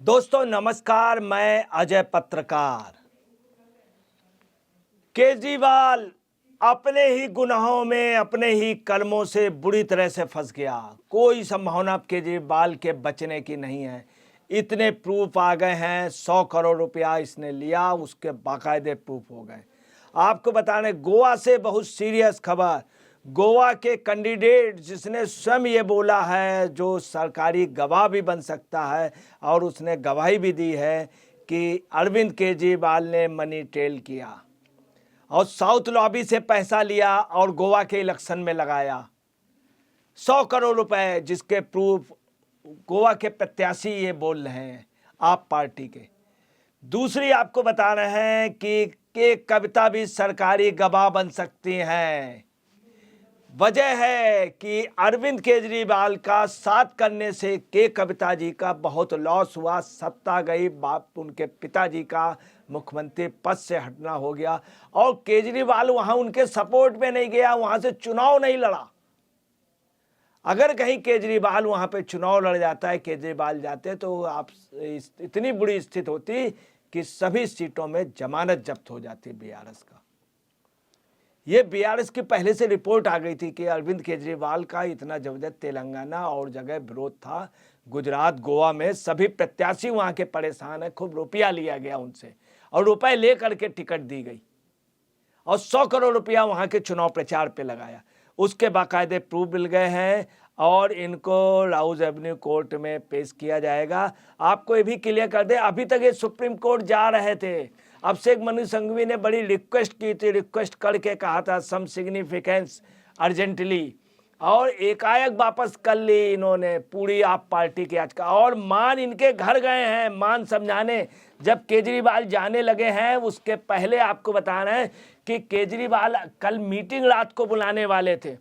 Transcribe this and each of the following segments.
दोस्तों नमस्कार, मैं अजय पत्रकार। केजरीवाल अपने ही गुनाहों में अपने ही कलमों से बुरी तरह से फंस गया। कोई संभावना केजरीवाल के बचने की नहीं है। इतने प्रूफ आ गए हैं, 100 करोड़ रुपया इसने लिया, उसके बाकायदे प्रूफ हो गए। आपको बताने गोवा से बहुत सीरियस खबर। गोवा के कैंडिडेट जिसने स्वयं ये बोला है, जो सरकारी गवाह भी बन सकता है और उसने गवाही भी दी है कि अरविंद केजरीवाल ने मनी ट्रेल किया और साउथ लॉबी से पैसा लिया और गोवा के इलेक्शन में लगाया 100 करोड़ रुपए, जिसके प्रूफ गोवा के प्रत्याशी ये बोल रहे हैं, आप पार्टी के। दूसरी आपको बता रहे हैं कि कविता भी सरकारी गवाह बन सकती हैं। वजह है कि अरविंद केजरीवाल का साथ करने से के कविता जी का बहुत लॉस हुआ, सत्ता गई, बाप उनके पिताजी का मुख्यमंत्री पद से हटना हो गया और केजरीवाल वहां उनके सपोर्ट में नहीं गया, वहां से चुनाव नहीं लड़ा। अगर कहीं केजरीवाल वहां पे चुनाव लड़ जाता है, केजरीवाल जाते, तो आप इतनी बुरी स्थिति होती कि सभी सीटों में जमानत जब्त हो जाती बीआरएस का। ये बीआरएस की पहले से रिपोर्ट आ गई थी कि अरविंद केजरीवाल का इतना जबरदस्त तेलंगाना और जगह विरोध था, गुजरात गोवा में सभी प्रत्याशी वहां के परेशान है, खूब रुपया लिया गया उनसे और रुपए ले करके टिकट दी गई और 100 करोड़ रुपया वहां के चुनाव प्रचार पे लगाया। उसके बाकायदे प्रूफ मिल गए हैं और इनको राउज एवेन्यू कोर्ट में पेश किया जाएगा। आपको ये भी क्लियर कर दे, अभी तक ये सुप्रीम कोर्ट जा रहे थे। अभिषेक मनु सिंघवी ने बड़ी रिक्वेस्ट की थी, रिक्वेस्ट करके कहा था सम सिग्निफिकेंस अर्जेंटली, और एकाएक वापस कर ली इन्होंने पूरी आप पार्टी की याचिका। और मान इनके घर गए हैं मान समझाने। जब केजरीवाल जाने लगे हैं उसके पहले आपको बता रहे हैं कि केजरीवाल कल मीटिंग रात को बुलाने वाले थे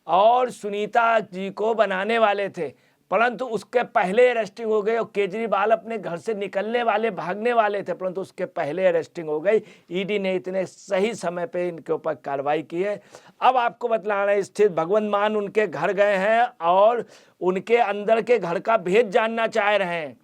और सुनीता जी को बनाने वाले थे, परंतु उसके पहले अरेस्टिंग हो गई और केजरीवाल अपने घर से निकलने वाले, भागने वाले थे, परंतु उसके पहले अरेस्टिंग हो गई। ईडी ने इतने सही समय पे इनके ऊपर कार्रवाई की है। अब आपको बतला रहे हैं, स्थित भगवंत मान उनके घर गए हैं और उनके अंदर के घर का भेद जानना चाह रहे हैं।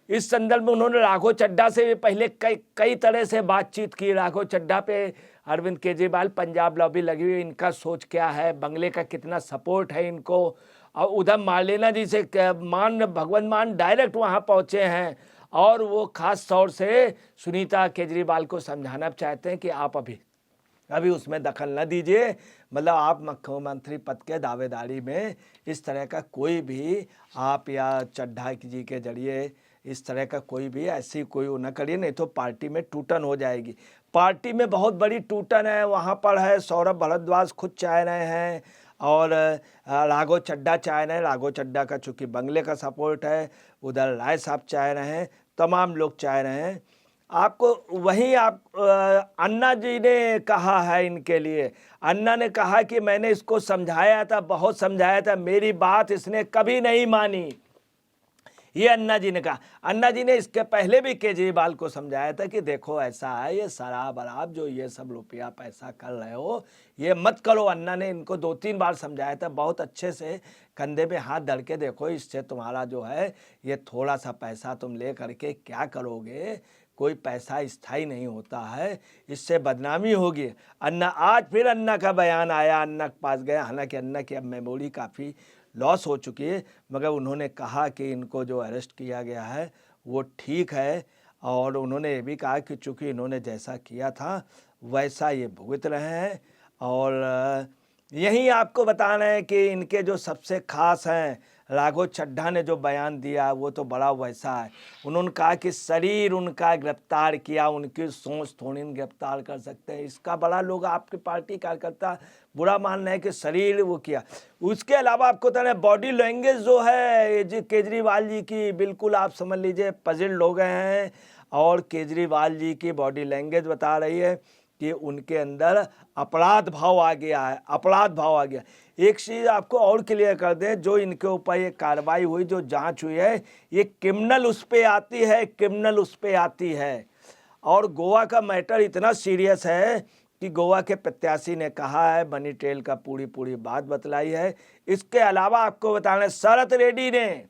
इस संदर्भ में उन्होंने राघव चड्ढा से भी पहले कई तरह से बातचीत की। राघव चड्ढा पे अरविंद केजरीवाल पंजाब लॉबी लगी हुई, इनका सोच क्या है, बंगले का कितना सपोर्ट है इनको। और उधर मार्लेना जी से भगवंत मान डायरेक्ट वहां पहुंचे हैं और वो खास तौर से सुनीता केजरीवाल को समझाना चाहते हैं कि आप अभी उसमें दखल न दीजिए। मतलब आप मुख्यमंत्री पद के दावेदारी में इस तरह का कोई भी आप या चड्ढा जी के जरिए इस तरह का कोई भी ऐसी कोई न करिए, नहीं तो पार्टी में टूटन हो जाएगी। पार्टी में बहुत बड़ी टूटन है, वहाँ पर है सौरभ भारद्वाज खुद चाह रहे हैं और राघव चड्ढा चाह रहे हैं। राघव चड्ढा का चूँकि बंगले का सपोर्ट है, उधर राय साहब चाह रहे हैं, तमाम लोग चाह रहे हैं। आपको वहीं अन्ना जी ने कहा है इनके लिए, अन्ना ने कहा कि मैंने इसको समझाया था, बहुत समझाया था, मेरी बात इसने कभी नहीं मानी। ये अन्ना जी ने कहा। अन्ना जी ने इसके पहले भी केजरीवाल को समझाया था कि देखो ऐसा है, ये शराब वराब जो ये सब रुपया पैसा कर रहे हो ये मत करो। अन्ना ने इनको 2-3 बार समझाया था, बहुत अच्छे से कंधे पे हाथ धर के, देखो इससे तुम्हारा जो है ये थोड़ा सा पैसा तुम ले करके क्या करोगे, कोई पैसा स्थायी नहीं होता है, इससे बदनामी होगी। अन्ना आज फिर अन्ना का बयान आया, अन्ना के पास गया, हालांकि अन्ना की अब मेमोरी काफ़ी लॉस हो चुकी है, मगर उन्होंने कहा कि इनको जो अरेस्ट किया गया है वो ठीक है। और उन्होंने ये भी कहा कि चूँकि इन्होंने जैसा किया था वैसा ये भुगत रहे हैं। और यहीं आपको बता रहे हैं कि इनके जो सबसे खास हैं, राघव चड्ढा ने जो बयान दिया वो तो बड़ा वैसा है। उन्होंने कहा कि शरीर उनका गिरफ्तार किया, उनकी सोच थोड़ी गिरफ्तार कर सकते हैं। इसका बड़ा लोग आपके पार्टी कार्यकर्ता बुरा मान रहे हैं कि शरीर वो किया। उसके अलावा आपको तो बॉडी लैंग्वेज जो है जी केजरीवाल जी की, बिल्कुल आप समझ लीजिए पजल्ड हो गए हैं। और केजरीवाल जी की बॉडी लैंग्वेज बता रही है कि उनके अंदर अपराध भाव आ गया है, अपराध भाव आ गया। एक चीज़ आपको और क्लियर कर दें, जो इनके ऊपर ये कार्रवाई हुई, जो जांच हुई है, ये क्रिमिनल उस पे आती है, क्रिमिनल उस पे आती है। और गोवा का मैटर इतना सीरियस है कि गोवा के प्रत्याशी ने कहा है, मनी ट्रेल का पूरी बात बतलाई है। इसके अलावा आपको बताना, शरत रेड्डी ने,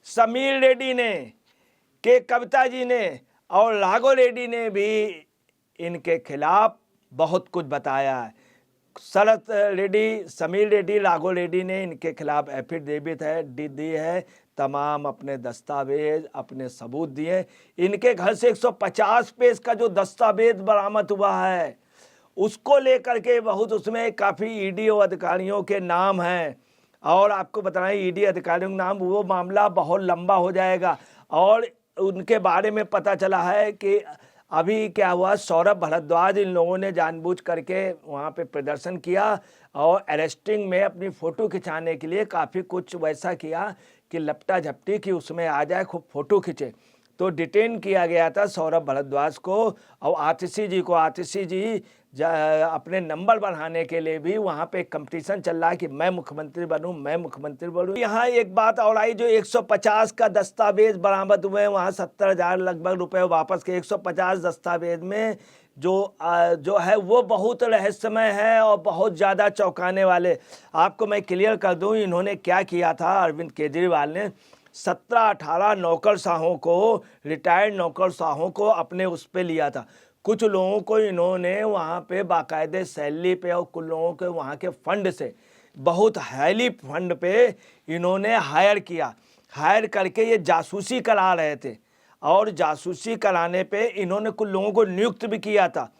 समीर रेड्डी ने के कविता जी ने और लागो रेड्डी ने भी इनके खिलाफ बहुत कुछ बताया है। शरद रेड्डी, समीर रेड्डी, राघव रेड्डी ने इनके खिलाफ एफिडेविट दी है, तमाम अपने दस्तावेज, अपने सबूत दिए। इनके घर से 150 पेज का जो दस्तावेज बरामद हुआ है उसको लेकर के बहुत, उसमें काफ़ी ईडी अधिकारियों के नाम हैं, और आपको बताएं ईडी अधिकारियों के नाम, वो मामला बहुत लंबा हो जाएगा। और उनके बारे में पता चला है कि अभी क्या हुआ, सौरभ भारद्वाज, इन लोगों ने जानबूझ करके वहाँ पे प्रदर्शन किया और अरेस्टिंग में अपनी फ़ोटो खिंचाने के लिए काफ़ी कुछ वैसा किया कि लपटा झपटी की उसमें आ जाए, खूब फ़ोटो खींचे। तो डिटेन किया गया था सौरभ भारद्वाज को और आतिशी जी को। आतिशी जी अपने नंबर बढ़ाने के लिए भी वहाँ पे कंपटीशन चल रहा है कि मैं मुख्यमंत्री बनूं, मैं मुख्यमंत्री बनूं। यहाँ एक बात और आई, जो 150 का दस्तावेज बरामद हुए, वहाँ 70,000 लगभग रुपए वापस के। 150 दस्तावेज में जो है वो बहुत रहस्यमय है और बहुत ज़्यादा चौंकाने वाले। आपको मैं क्लियर कर दूं, इन्होंने क्या किया था, अरविंद केजरीवाल ने 17-18 नौकरशाहों को, रिटायर्ड नौकरशाहों को अपने उस पे लिया था। कुछ लोगों को इन्होंने वहाँ पे बाकायदे सैलरी पे और कुछ लोगों के वहाँ के फंड से, बहुत हाईली फंड पे इन्होंने हायर किया। हायर करके ये जासूसी करा रहे थे और जासूसी कराने पे इन्होंने कुछ लोगों को नियुक्त भी किया था।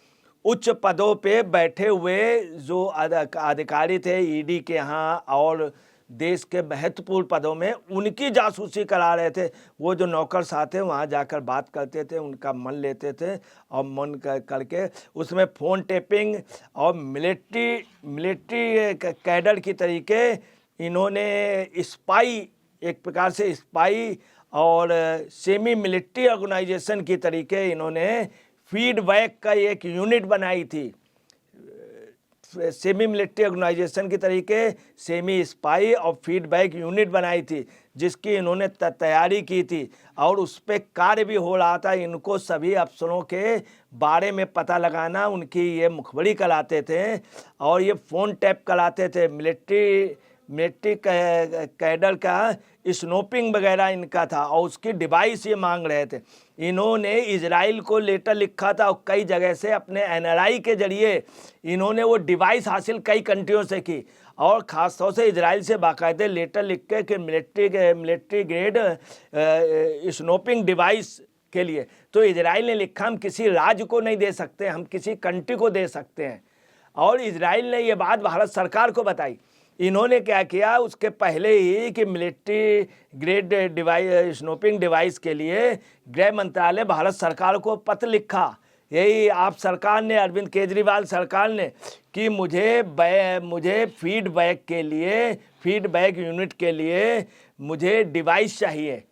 उच्च पदों पे बैठे हुए जो अधिकारी थे ईडी के यहाँ और देश के महत्वपूर्ण पदों में, उनकी जासूसी करा रहे थे। वो जो नौकरशाह थे वहाँ जाकर बात करते थे, उनका मन लेते थे और मन करके उसमें फ़ोन टेपिंग और मिलिट्री कैडर की तरीके इन्होंने स्पाई, एक प्रकार से स्पाई और सेमी मिलिट्री ऑर्गेनाइजेशन की तरीके इन्होंने फीडबैक का एक यूनिट बनाई थी। सेमी मिलिट्री ऑर्गेनाइजेशन की तरीके सेमी स्पाई और फीडबैक यूनिट बनाई थी, जिसकी इन्होंने तैयारी की थी और उस पर कार्य भी हो रहा था। इनको सभी अफसरों के बारे में पता लगाना, उनकी ये मुखबरी कराते थे और ये फ़ोन टैप कराते थे। मिलिट्री कैडर का स्नोपिंग वगैरह इनका था और उसकी डिवाइस ये मांग रहे थे। इन्होंने इजराइल को लेटर लिखा था और कई जगह से अपने एनआरआई के जरिए इन्होंने वो डिवाइस हासिल कई कंट्रियों से की और ख़ासतौर से इजराइल से बाकायदे लेटर लिख के कि मिलिट्री ग्रेड स्नोपिंग डिवाइस के लिए। तो इजराइल ने लिखा हम किसी राज्य को नहीं दे सकते, हम किसी कंट्री को दे सकते हैं। और इजराइल ने ये बात भारत सरकार को बताई। इन्होंने क्या किया, उसके पहले ही कि मिलिट्री ग्रेड डिवाइस स्नोपिंग डिवाइस के लिए गृह मंत्रालय भारत सरकार को पत्र लिखा, यही आप सरकार ने, अरविंद केजरीवाल सरकार ने, कि मुझे फीडबैक के लिए, फीडबैक यूनिट के लिए मुझे डिवाइस चाहिए।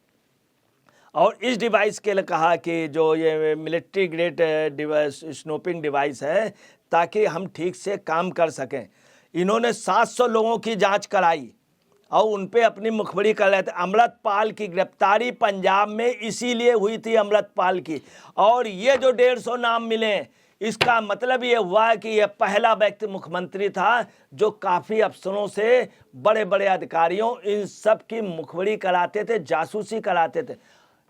और इस डिवाइस के लिए कहा कि जो ये मिलिट्री ग्रेड डिवाइस स्नोपिंग डिवाइस है, ताकि हम ठीक से काम कर सकें। इन्होंने 700 लोगों की जांच कराई और उन पे अपनी मुखबरी कर रहे थे। अमृतपाल की गिरफ्तारी पंजाब में इसीलिए हुई थी, अमृतपाल की। और ये जो 150 नाम मिले, इसका मतलब ये हुआ कि यह पहला व्यक्ति मुख्यमंत्री था जो काफ़ी अफसरों से, बड़े बड़े अधिकारियों, इन सब की मुखबरी कराते थे, जासूसी कराते थे।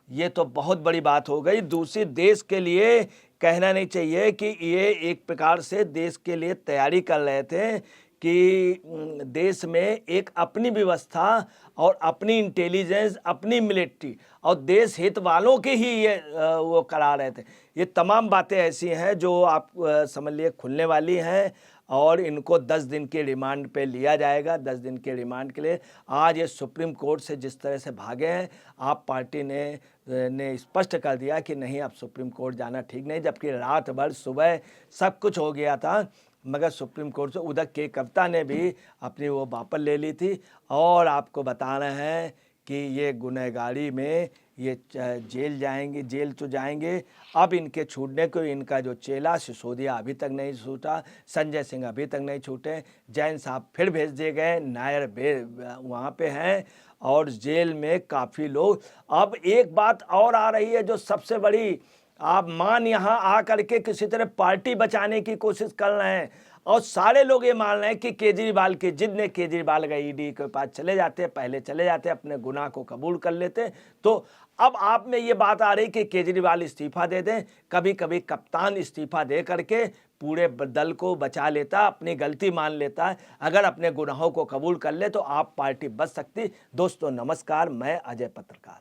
ये तो बहुत बड़ी बात हो गई। दूसरी, देश के लिए कहना नहीं चाहिए कि ये एक प्रकार से देश के लिए तैयारी कर रहे थे कि देश में एक अपनी व्यवस्था और अपनी इंटेलिजेंस, अपनी मिलिट्री और देश हित वालों के ही ये वो करा रहे थे। ये तमाम बातें ऐसी हैं जो आप समझ लिए खुलने वाली हैं और इनको 10 दिन के रिमांड पे लिया जाएगा। 10 दिन के रिमांड के लिए आज ये सुप्रीम कोर्ट से जिस तरह से भागे हैं, आप पार्टी ने स्पष्ट कर दिया कि नहीं, अब सुप्रीम कोर्ट जाना ठीक नहीं, जबकि रात भर सुबह सब कुछ हो गया था। मगर सुप्रीम कोर्ट से उधर के कविता ने भी अपनी वो वापस ले ली थी। और आपको बता रहे हैं कि ये गुनहगारी में ये जेल जाएंगे, जेल तो जाएंगे। अब इनके छूटने को, इनका जो चेला सिसोदिया अभी तक नहीं छूटा, संजय सिंह अभी तक नहीं छूटे, जैन साहब फिर भेज दिए गए, नायर वहाँ पे हैं और जेल में काफ़ी लोग। अब एक बात और आ रही है जो सबसे बड़ी, आप मान यहाँ आ करके किसी तरह पार्टी बचाने की कोशिश कर रहे हैं और सारे लोग ये मान रहे हैं कि केजरीवाल की जिद ने, केजरीवाल का ईडी के पास चले जाते, पहले चले जाते, अपने गुनाह को कबूल कर लेते। तो अब आप में ये बात आ रही कि केजरीवाल इस्तीफा दे दें। कभी कभी कप्तान इस्तीफा दे करके पूरे दल को बचा लेता, अपनी गलती मान लेता है। अगर अपने गुनाहों को कबूल कर ले तो आप पार्टी बच सकती। दोस्तों नमस्कार, मैं अजय पत्रकार।